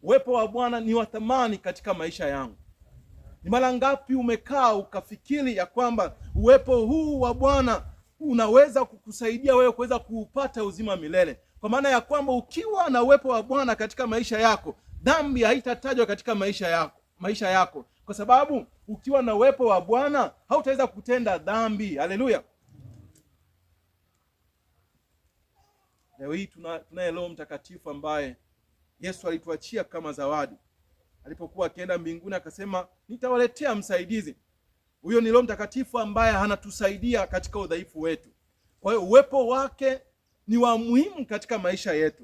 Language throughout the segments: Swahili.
Uwepo wa Bwana ni wa thamani katika maisha yangu. Ni mara ngapi umekaa ukafikiri ya kwamba uwepo huu wa Bwana unaweza kukusaidia wewe kuweza kuupata uzima milele? Kwa maana ya kwamba ukiwa na uwepo wa Bwana katika maisha yako, dhambi haitatajwa katika maisha yako. Kwa sababu ukiwa na uwepo wa Bwana hautaweza kutenda dhambi. Haleluya. Leo hii tunaye Roho Mtakatifu ambaye Yesu alituachia kama zawadi. Alipokuwa akienda mbinguni akasema, nitawaletea msaidizi. Huyo ni Roho Mtakatifu ambaye anatusaidia katika udhaifu wetu. Kwa hiyo uwepo wake ni wa muhimu katika maisha yetu.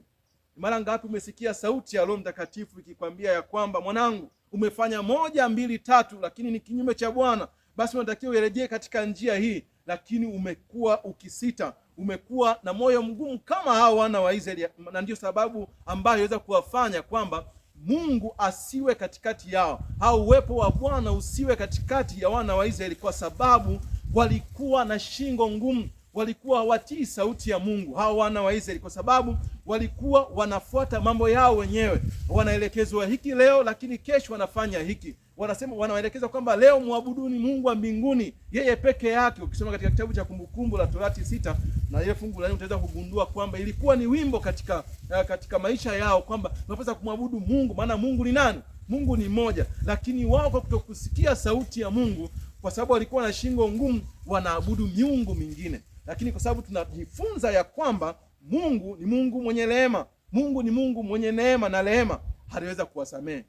Mara ngapi umesikia sauti ya Roho Mtakatifu ikikwambia ya kwamba, mwanangu, umefanya 1, 2, 3 lakini ni kinyume cha Bwana, basi unatakiwa urejee katika njia hii. Lakini umekuwa ukisita, umekuwa na moyo mgumu kama hao wana wa Israeli, na ndio sababu ambayo inaweza kuwafanya kwamba Mungu asiwe katikati yao, au uwepo wa Bwana usiwe katikati ya wana wa Israeli, kwa sababu walikuwa na shingo ngumu, walikuwa hawatii sauti ya Mungu hao wana wa Israeli, kwa sababu walikuwa wanafuata mambo yao wenyewe. Wanaelekezwa hiki leo, lakini kesho wanafanya hiki. Wanaelekeza kwamba leo muabuduni Mungu wa mbinguni, yeye peke yake. Ukisoma katika kitabu cha Kumbukumbu la Torati 6 na ile fungu la 4 utaweza kugundua kwamba ilikuwa ni wimbo katika maisha yao kwamba tunapaswa kumwabudu Mungu, maana Mungu ni nani? Mungu ni mmoja. Lakini wao kwa kutokusikia sauti ya Mungu, kwa sababu walikuwa na shingo ngumu, wanaabudu miungu mingine. Lakini kwa sababu tunajifunza ya kwamba Mungu ni Mungu mwenye rehema, Mungu ni Mungu mwenye neema na rehema, haliweza kuwasamehe.